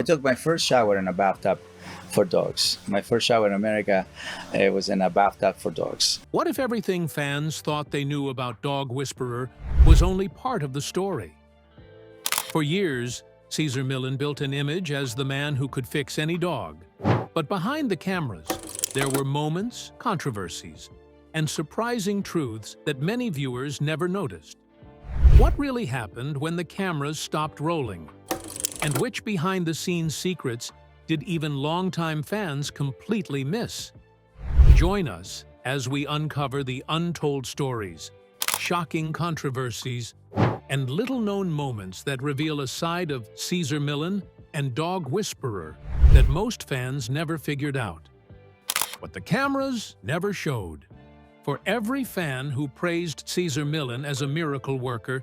I took my first shower in a bathtub for dogs. My first shower in America was in a bathtub for dogs. What if everything fans thought they knew about Dog Whisperer was only part of the story? For years, Cesar Millan built an image as the man who could fix any dog. But behind the cameras, there were moments, controversies, and surprising truths that many viewers never noticed. What really happened when the cameras stopped rolling? And which behind-the-scenes secrets did even longtime fans completely miss? Join us as we uncover the untold stories, shocking controversies, and little-known moments that reveal a side of Cesar Millan and Dog Whisperer that most fans never figured out. What the cameras never showed. For every fan who praised Cesar Millan as a miracle worker,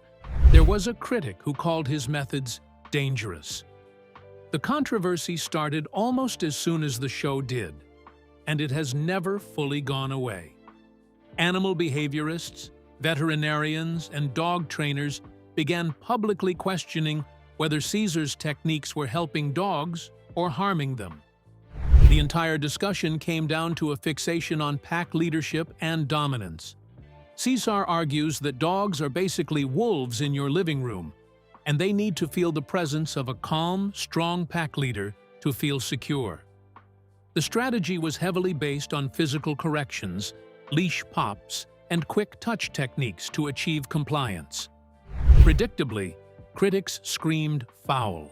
there was a critic who called his methods dangerous. The controversy started almost as soon as the show did, and it has never fully gone away. Animal behaviorists, veterinarians, and dog trainers began publicly questioning whether Cesar's techniques were helping dogs or harming them. The entire discussion came down to a fixation on pack leadership and dominance. Cesar argues that dogs are basically wolves in your living room, and they need to feel the presence of a calm, strong pack leader to feel secure. The strategy was heavily based on physical corrections, leash pops, and quick touch techniques to achieve compliance. Predictably, critics screamed foul.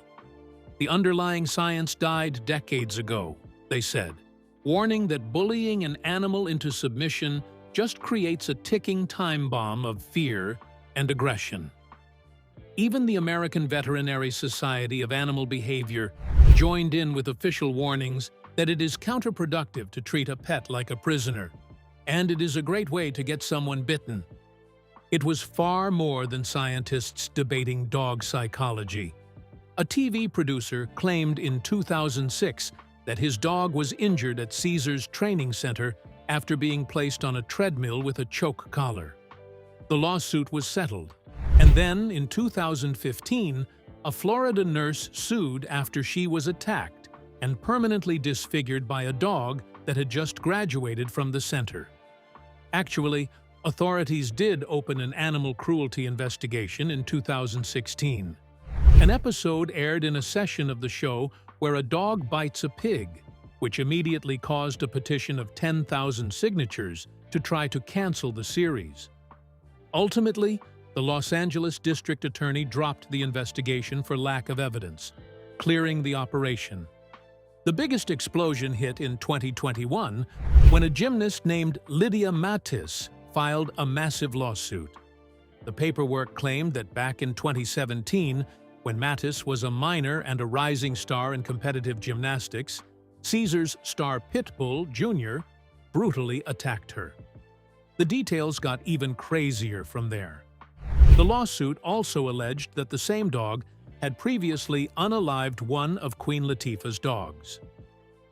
The underlying science died decades ago, they said, warning that bullying an animal into submission just creates a ticking time bomb of fear and aggression. Even the American Veterinary Society of Animal Behavior joined in with official warnings that it is counterproductive to treat a pet like a prisoner, and it is a great way to get someone bitten. It was far more than scientists debating dog psychology. A TV producer claimed in 2006 that his dog was injured at Cesar's training center after being placed on a treadmill with a choke collar. The lawsuit was settled. And then, in 2015, a Florida nurse sued after she was attacked and permanently disfigured by a dog that had just graduated from the center. Actually, authorities did open an animal cruelty investigation in 2016. An episode aired in a session of the show where a dog bites a pig, which immediately caused a petition of 10,000 signatures to try to cancel the series. Ultimately, the Los Angeles District Attorney dropped the investigation for lack of evidence, clearing the operation. The biggest explosion hit in 2021 when a gymnast named Lydia Mattis filed a massive lawsuit. The paperwork claimed that back in 2017, when Mattis was a minor and a rising star in competitive gymnastics, Cesar's star Pitbull Jr. brutally attacked her. The details got even crazier from there. The lawsuit also alleged that the same dog had previously unalived one of Queen Latifah's dogs.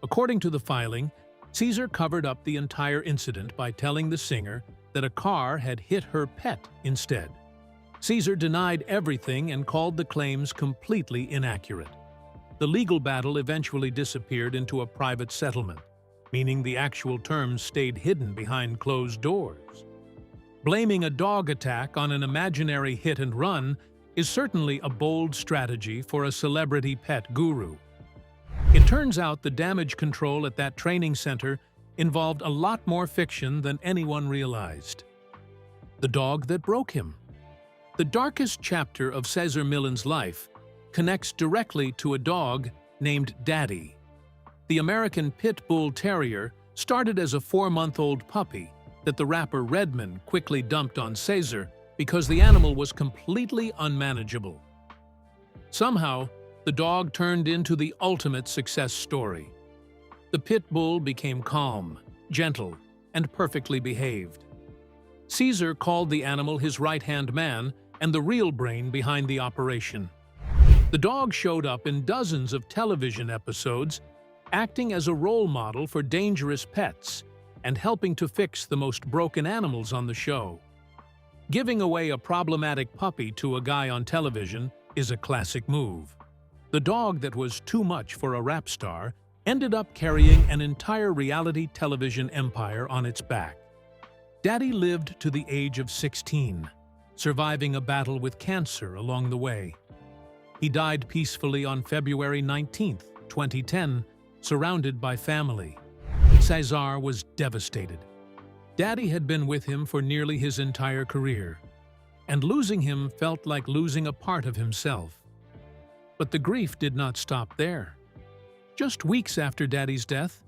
According to the filing, Cesar covered up the entire incident by telling the singer that a car had hit her pet instead. Cesar denied everything and called the claims completely inaccurate. The legal battle eventually disappeared into a private settlement, meaning the actual terms stayed hidden behind closed doors. Blaming a dog attack on an imaginary hit and run is certainly a bold strategy for a celebrity pet guru. It turns out the damage control at that training center involved a lot more fiction than anyone realized. The dog that broke him. The darkest chapter of Cesar Millan's life connects directly to a dog named Daddy. The American Pit Bull Terrier started as a 4-month-old puppy that the rapper Redman quickly dumped on Cesar because the animal was completely unmanageable. Somehow, the dog turned into the ultimate success story. The pit bull became calm, gentle, and perfectly behaved. Cesar called the animal his right-hand man and the real brain behind the operation. The dog showed up in dozens of television episodes, acting as a role model for dangerous pets and helping to fix the most broken animals on the show. Giving away a problematic puppy to a guy on television is a classic move. The dog that was too much for a rap star ended up carrying an entire reality television empire on its back. Daddy lived to the age of 16, surviving a battle with cancer along the way. He died peacefully on February 19, 2010, surrounded by family. Cesar was devastated. Daddy had been with him for nearly his entire career, and losing him felt like losing a part of himself. But the grief did not stop there. Just weeks after Daddy's death,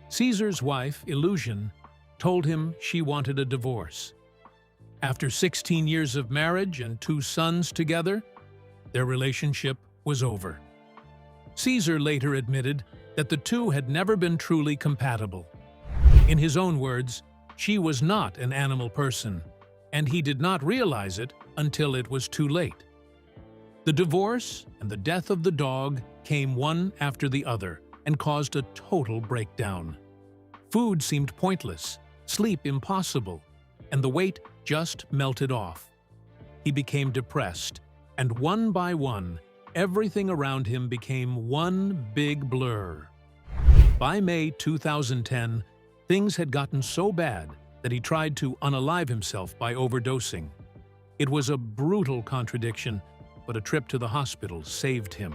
Cesar's wife, Illusion, told him she wanted a divorce. After 16 years of marriage and 2 sons together, their relationship was over. Cesar later admitted that the two had never been truly compatible. In his own words, she was not an animal person, and he did not realize it until it was too late. The divorce and the death of the dog came one after the other and caused a total breakdown. Food seemed pointless, sleep impossible, and the weight just melted off. He became depressed, and one by one, everything around him became one big blur. By May 2010, things had gotten so bad that he tried to unalive himself by overdosing. It was a brutal contradiction, but a trip to the hospital saved him.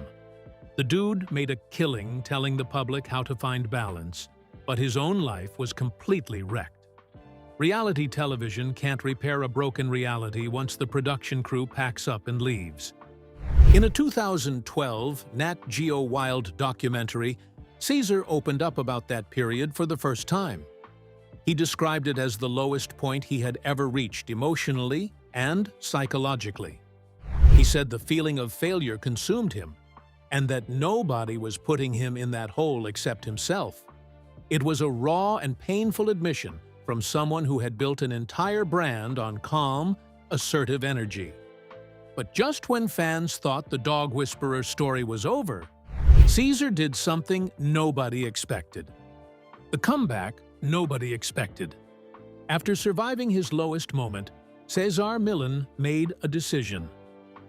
The dude made a killing telling the public how to find balance, but his own life was completely wrecked. Reality television can't repair a broken reality once the production crew packs up and leaves. In a 2012 Nat Geo Wild documentary, Cesar opened up about that period for the first time. He described it as the lowest point he had ever reached emotionally and psychologically. He said the feeling of failure consumed him, and that nobody was putting him in that hole except himself. It was a raw and painful admission from someone who had built an entire brand on calm, assertive energy. But just when fans thought the dog whisperer story was over, Cesar did something nobody expected. The comeback nobody expected. After surviving his lowest moment, Cesar Millan made a decision.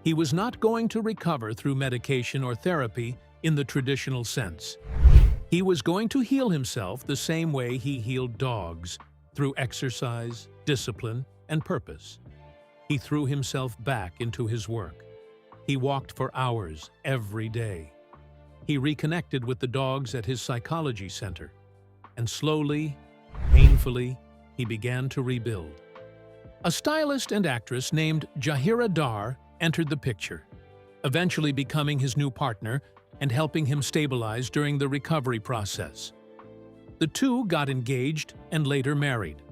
He was not going to recover through medication or therapy in the traditional sense. He was going to heal himself the same way he healed dogs, through exercise, discipline, and purpose. He threw himself back into his work. He walked for hours every day. He reconnected with the dogs at his psychology center, and slowly, painfully, he began to rebuild. A stylist and actress named Jahira Dar entered the picture, eventually becoming his new partner and helping him stabilize during the recovery process. The two got engaged and later married.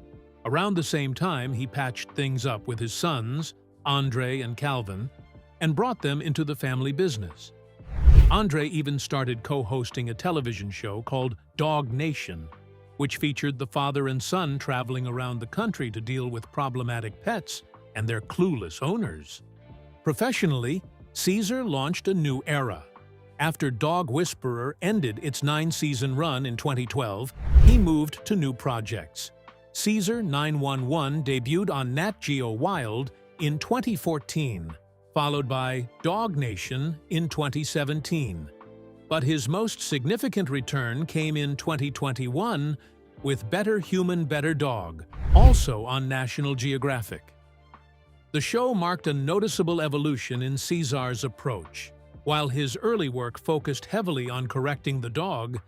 Around the same time, he patched things up with his sons, Andre and Calvin, and brought them into the family business. Andre even started co-hosting a television show called Dog Nation, which featured the father and son traveling around the country to deal with problematic pets and their clueless owners. Professionally, Cesar launched a new era. After Dog Whisperer ended its 9-season run in 2012, he moved to new projects. Cesar 911 debuted on Nat Geo Wild in 2014, followed by Dog Nation in 2017. But his most significant return came in 2021 with Better Human, Better Dog, also on National Geographic. The show marked a noticeable evolution in Cesar's approach. While his early work focused heavily on correcting the dog,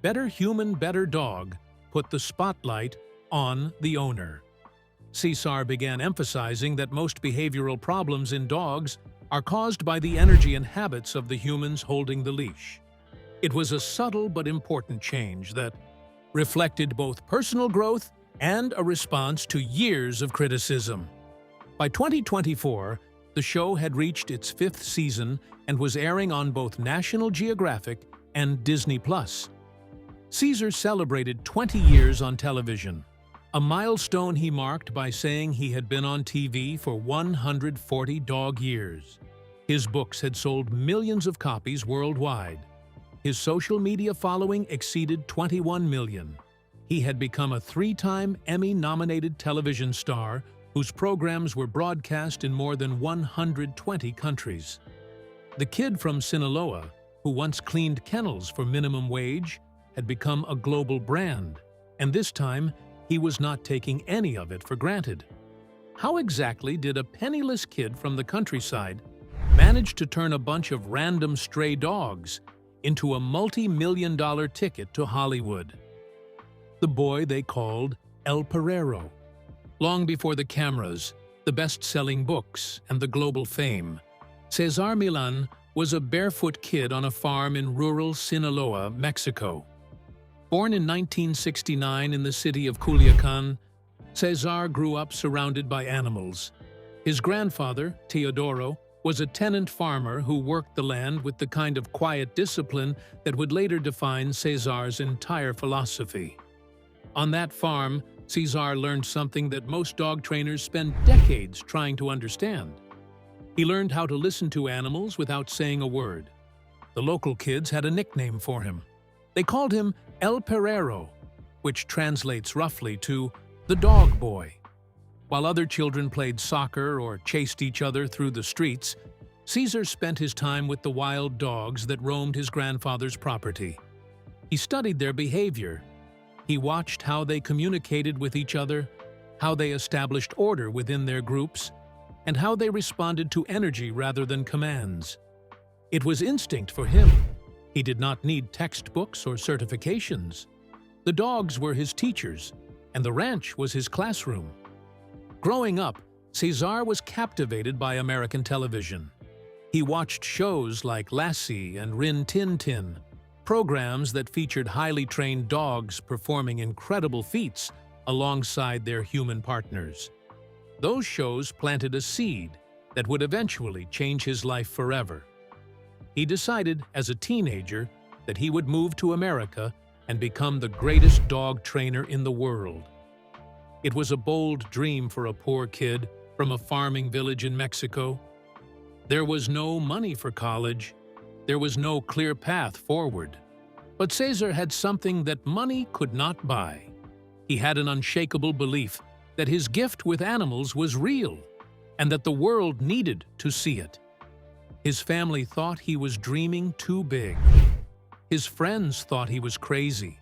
Better Human, Better Dog put the spotlight on the owner. Cesar began emphasizing that most behavioral problems in dogs are caused by the energy and habits of the humans holding the leash. It was a subtle but important change that reflected both personal growth and a response to years of criticism. By 2024, the show had reached its 5th season and was airing on both National Geographic and Disney+. Cesar celebrated 20 years on television, a milestone he marked by saying he had been on TV for 140 dog years. His books had sold millions of copies worldwide. His social media following exceeded 21 million. He had become a 3-time Emmy-nominated television star whose programs were broadcast in more than 120 countries. The kid from Sinaloa, who once cleaned kennels for minimum wage, had become a global brand, and this time he was not taking any of it for granted. How exactly did a penniless kid from the countryside manage to turn a bunch of random stray dogs into a multi-million-dollar ticket to Hollywood? The boy they called El Perrero. Long before the cameras, the best-selling books, and the global fame, Cesar Millan was a barefoot kid on a farm in rural Sinaloa, Mexico. Born in 1969 in the city of Culiacan, Cesar grew up surrounded by animals. His grandfather, Teodoro, was a tenant farmer who worked the land with the kind of quiet discipline that would later define Cesar's entire philosophy. On that farm, Cesar learned something that most dog trainers spend decades trying to understand. He learned how to listen to animals without saying a word. The local kids had a nickname for him. They called him El Perrero, which translates roughly to the dog boy. While other children played soccer or chased each other through the streets, Cesar spent his time with the wild dogs that roamed his grandfather's property. He studied their behavior. He watched how they communicated with each other, how they established order within their groups, and how they responded to energy rather than commands. It was instinct for him. He did not need textbooks or certifications. The dogs were his teachers, and the ranch was his classroom. Growing up, Cesar was captivated by American television. He watched shows like Lassie and Rin Tin Tin, programs that featured highly trained dogs performing incredible feats alongside their human partners. Those shows planted a seed that would eventually change his life forever. He decided as a teenager that he would move to America and become the greatest dog trainer in the world. It was a bold dream for a poor kid from a farming village in Mexico. There was no money for college. There was no clear path forward. But Cesar had something that money could not buy. He had an unshakable belief that his gift with animals was real and that the world needed to see it. His family thought he was dreaming too big. His friends thought he was crazy.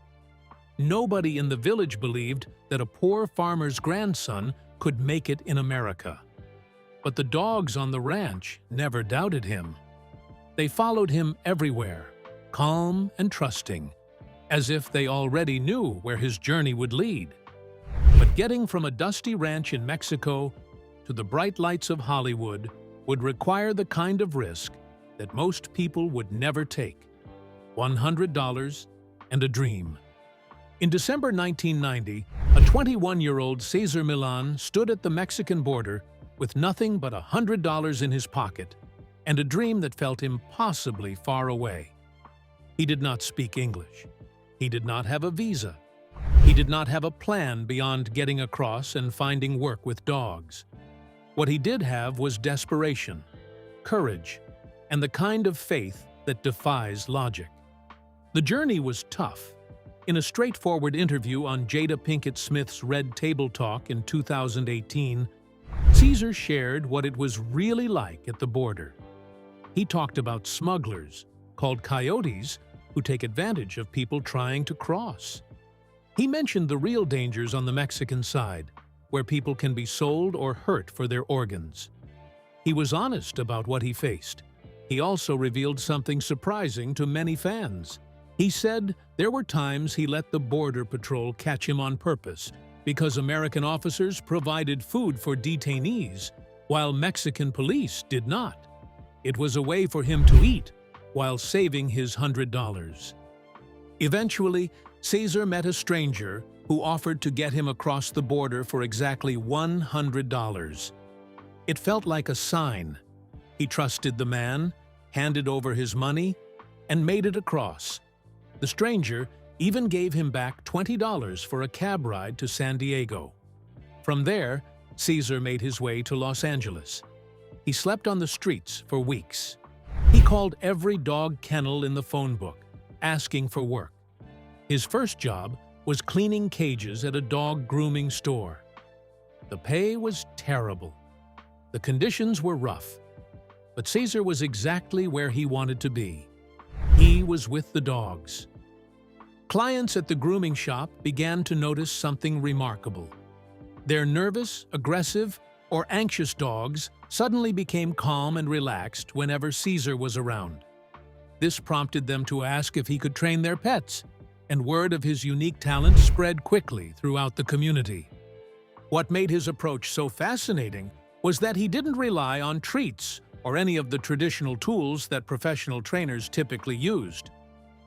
Nobody in the village believed that a poor farmer's grandson could make it in America. But the dogs on the ranch never doubted him. They followed him everywhere, calm and trusting, as if they already knew where his journey would lead. But getting from a dusty ranch in Mexico to the bright lights of Hollywood would require the kind of risk that most people would never take: $100 and a dream. In December 1990, a 21-year-old Cesar Millan stood at the Mexican border with nothing but $100 in his pocket and a dream that felt impossibly far away. He did not speak English. He did not have a visa. He did not have a plan beyond getting across and finding work with dogs. What he did have was desperation, courage, and the kind of faith that defies logic. The journey was tough. In a straightforward interview on Jada Pinkett Smith's Red Table Talk in 2018, Cesar shared what it was really like at the border. He talked about smugglers, called coyotes, who take advantage of people trying to cross. He mentioned the real dangers on the Mexican side, where people can be sold or hurt for their organs. He was honest about what he faced. He also revealed something surprising to many fans. He said there were times he let the Border Patrol catch him on purpose because American officers provided food for detainees, while Mexican police did not. It was a way for him to eat while saving his $100. Eventually, Cesar met a stranger who offered to get him across the border for exactly $100. It felt like a sign. He trusted the man, handed over his money, and made it across. The stranger even gave him back $20 for a cab ride to San Diego. From there, Cesar made his way to Los Angeles. He slept on the streets for weeks. He called every dog kennel in the phone book, asking for work. His first job was cleaning cages at a dog grooming store. The pay was terrible. The conditions were rough. But Cesar was exactly where he wanted to be. he was with the dogs. Clients at the grooming shop began to notice something remarkable. Their nervous, aggressive, or anxious dogs suddenly became calm and relaxed whenever Cesar was around. This prompted them to ask if he could train their pets, and word of his unique talent spread quickly throughout the community. What made his approach so fascinating was that he didn't rely on treats or any of the traditional tools that professional trainers typically used.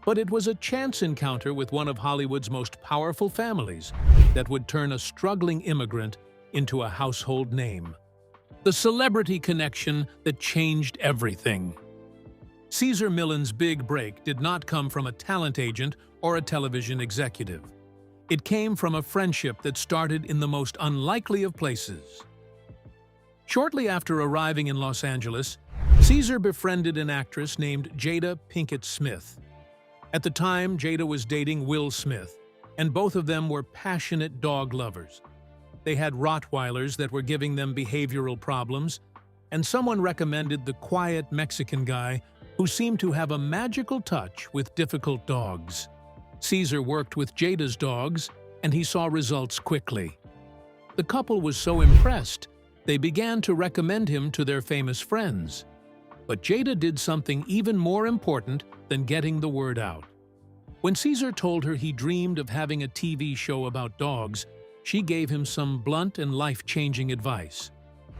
But it was a chance encounter with one of Hollywood's most powerful families that would turn a struggling immigrant into a household name. The celebrity connection that changed everything. Cesar Millan's big break did not come from a talent agent or a television executive. It came from a friendship that started in the most unlikely of places. Shortly after arriving in Los Angeles, Cesar befriended an actress named Jada Pinkett Smith. At the time, Jada was dating Will Smith, and both of them were passionate dog lovers. They had Rottweilers that were giving them behavioral problems, and someone recommended the quiet Mexican guy who seemed to have a magical touch with difficult dogs. Cesar worked with Jada's dogs, and he saw results quickly. The couple was so impressed, they began to recommend him to their famous friends. But Jada did something even more important than getting the word out. When Cesar told her he dreamed of having a TV show about dogs, she gave him some blunt and life-changing advice.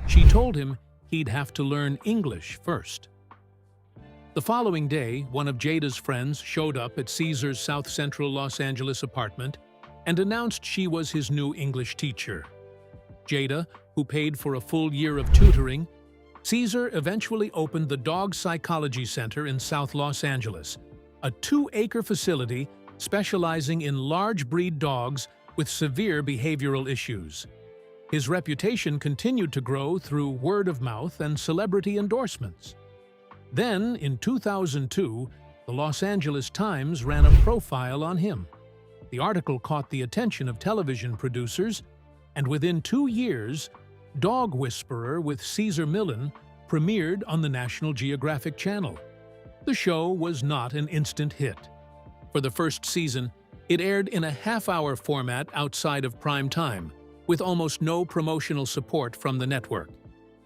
She told him he'd have to learn English first. The following day, one of Jada's friends showed up at Cesar's South Central Los Angeles apartment and announced she was his new English teacher. Jada, who paid for a full year of tutoring, Cesar eventually opened the Dog Psychology Center in South Los Angeles, a 2-acre facility specializing in large breed dogs with severe behavioral issues. His reputation continued to grow through word of mouth and celebrity endorsements. Then, in 2002, the Los Angeles Times ran a profile on him. The article caught the attention of television producers, and within 2 years, Dog Whisperer with Cesar Millan premiered on the National Geographic Channel. The show was not an instant hit. For the first season, it aired in a half-hour format outside of prime time, with almost no promotional support from the network.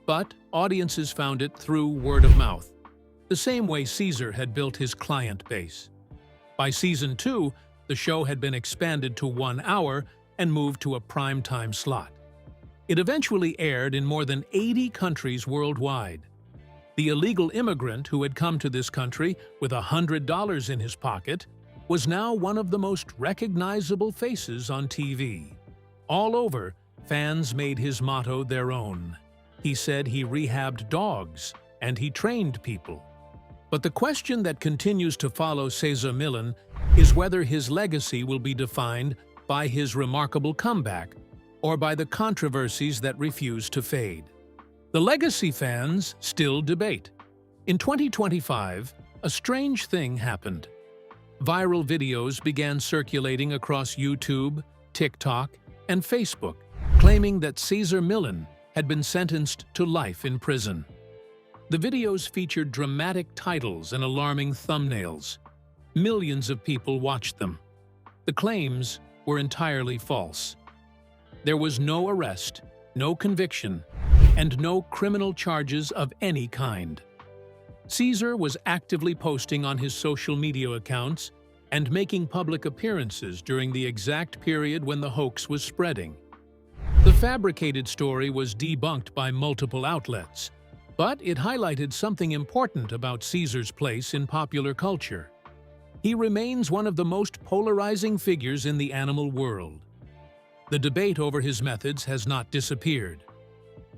But audiences found it through word of mouth, the same way Cesar had built his client base. By season 2, the show had been expanded to 1 hour and moved to a prime-time slot. It eventually aired in more than 80 countries worldwide. The illegal immigrant who had come to this country with $100 in his pocket was now one of the most recognizable faces on TV. All over, fans made his motto their own. He said he rehabbed dogs and he trained people. But the question that continues to follow Cesar Millan is whether his legacy will be defined by his remarkable comeback or by the controversies that refuse to fade. The legacy fans still debate. In 2025, a strange thing happened. Viral videos began circulating across YouTube, TikTok, and Facebook, claiming that Cesar Millan had been sentenced to life in prison. The videos featured dramatic titles and alarming thumbnails. Millions of people watched them. The claims were entirely false. There was no arrest, no conviction, and no criminal charges of any kind. Cesar was actively posting on his social media accounts and making public appearances during the exact period when the hoax was spreading. The fabricated story was debunked by multiple outlets, but it highlighted something important about Cesar's place in popular culture. He remains one of the most polarizing figures in the animal world. The debate over his methods has not disappeared.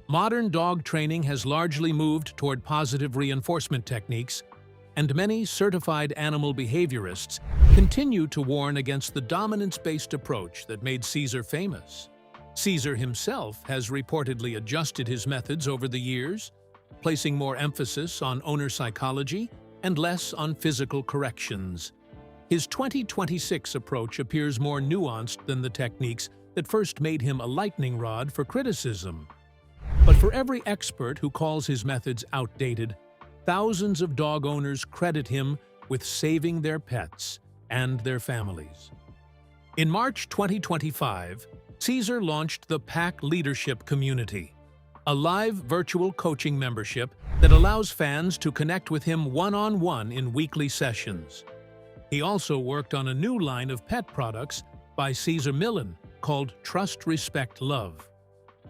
Modern dog training has largely moved toward positive reinforcement techniques, and many certified animal behaviorists continue to warn against the dominance-based approach that made Cesar famous. Cesar himself has reportedly adjusted his methods over the years, placing more emphasis on owner psychology and less on physical corrections. His 2026 approach appears more nuanced than the techniques that first made him a lightning rod for criticism. But for every expert who calls his methods outdated, thousands of dog owners credit him with saving their pets and their families. In March 2025, Cesar launched the Pack Leadership Community, a live virtual coaching membership that allows fans to connect with him one-on-one in weekly sessions. He also worked on a new line of pet products by Cesar Millan called Trust, Respect, Love.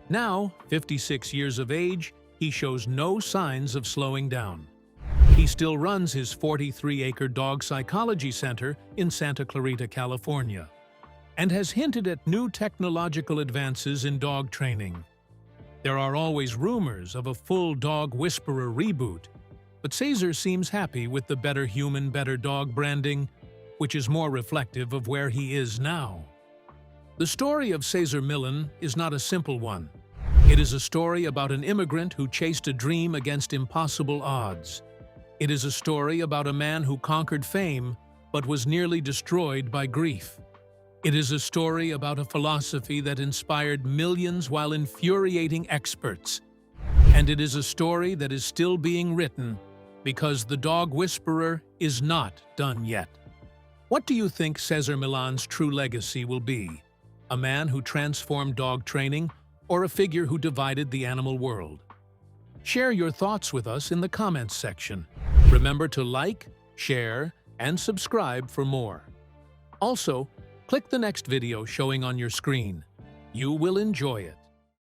Now, 56 years of age, he shows no signs of slowing down. He still runs his 43-acre dog psychology center in Santa Clarita, California, and has hinted at new technological advances in dog training. There are always rumors of a full Dog Whisperer reboot, but Cesar seems happy with the Better Human, Better Dog branding, which is more reflective of where he is now. The story of Cesar Millan is not a simple one. It is a story about an immigrant who chased a dream against impossible odds. It is a story about a man who conquered fame but was nearly destroyed by grief. It is a story about a philosophy that inspired millions while infuriating experts. And it is a story that is still being written because the Dog Whisperer is not done yet. What do you think Cesar Millan's true legacy will be? A man who transformed dog training, or a figure who divided the animal world? Share your thoughts with us in the comments section. Remember to like, share, and subscribe for more. Also, click the next video showing on your screen. You will enjoy it.